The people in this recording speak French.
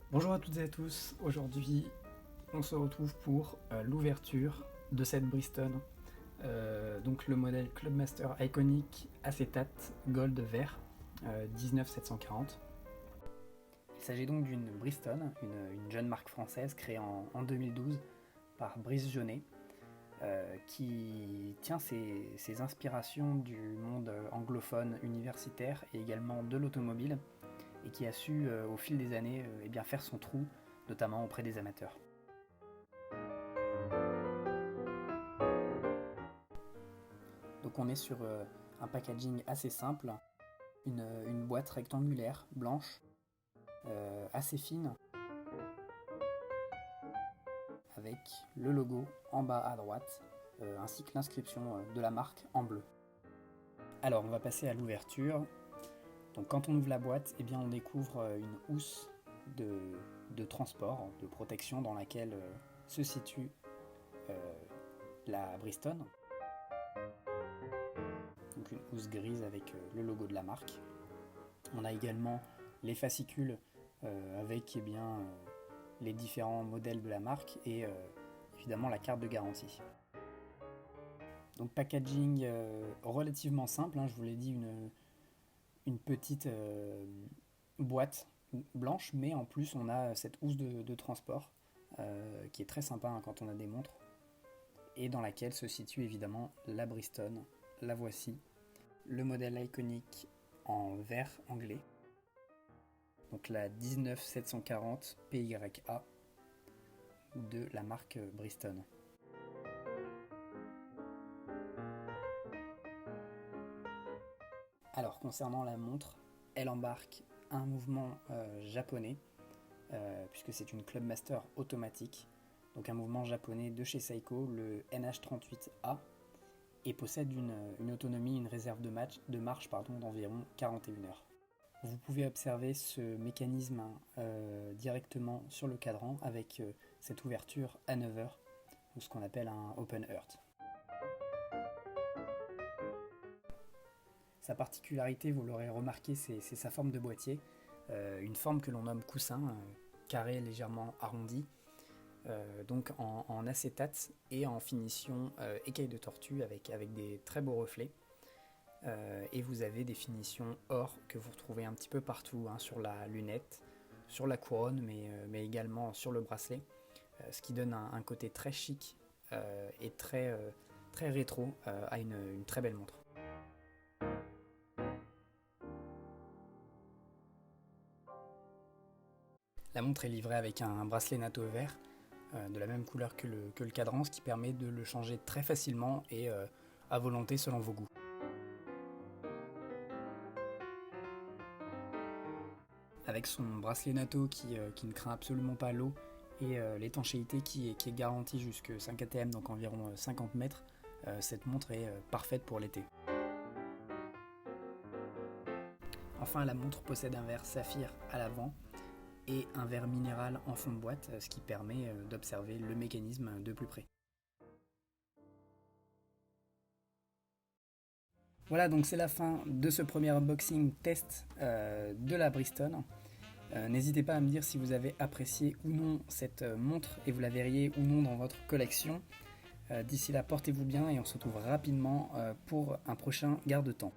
Bonjour à toutes et à tous, aujourd'hui on se retrouve pour l'ouverture de cette Bristol, donc le modèle Clubmaster Iconic Acetate Gold Vert 19740. Il s'agit donc d'une Bristol, une jeune marque française créée en 2012 par Brice Jaunet, qui tient ses inspirations du monde anglophone universitaire et également de l'automobile, et qui a su au fil des années faire son trou, notamment auprès des amateurs. Donc on est sur un packaging assez simple, une boîte rectangulaire, blanche, assez fine, avec le logo en bas à droite, ainsi que l'inscription de la marque en bleu. Alors on va passer à l'ouverture. Donc quand on ouvre la boîte, on découvre une housse de transport, de protection dans laquelle se situe la Bristol. Donc une housse grise avec le logo de la marque. On a également les fascicules avec les différents modèles de la marque et évidemment la carte de garantie. Donc packaging relativement simple, je vous l'ai dit, une petite boîte blanche, mais en plus on a cette housse de transport qui est très sympa quand on a des montres, et dans laquelle se situe évidemment la Bristol. La voici, le modèle iconique en vert anglais, donc la 19740 PYA de la marque Bristol. Alors concernant la montre, elle embarque un mouvement japonais, puisque c'est une Clubmaster automatique, donc un mouvement japonais de chez Seiko, le NH38A, et possède une autonomie, une réserve de marche d'environ 41 heures. Vous pouvez observer ce mécanisme directement sur le cadran avec cette ouverture à 9 heures, ou ce qu'on appelle un Open Heart. Sa particularité, vous l'aurez remarqué, c'est sa forme de boîtier, une forme que l'on nomme coussin, carré légèrement arrondi, donc en acétate et en finition écaille de tortue avec des très beaux reflets. Et vous avez des finitions or que vous retrouvez un petit peu partout, sur la lunette, sur la couronne, mais également sur le bracelet, ce qui donne un côté très chic et très rétro à une très belle montre. La montre est livrée avec un bracelet NATO vert de la même couleur que le cadran, ce qui permet de le changer très facilement et à volonté selon vos goûts. Avec son bracelet NATO qui ne craint absolument pas l'eau et l'étanchéité qui est garantie jusqu'à 5 ATM, donc environ 50 mètres, cette montre est parfaite pour l'été. Enfin, la montre possède un verre saphir à l'avant et un verre minéral en fond de boîte, ce qui permet d'observer le mécanisme de plus près. Voilà, donc c'est la fin de ce premier unboxing test de la Bristol. N'hésitez pas à me dire si vous avez apprécié ou non cette montre et vous la verriez ou non dans votre collection. D'ici là, portez-vous bien et on se retrouve rapidement pour un prochain garde-temps.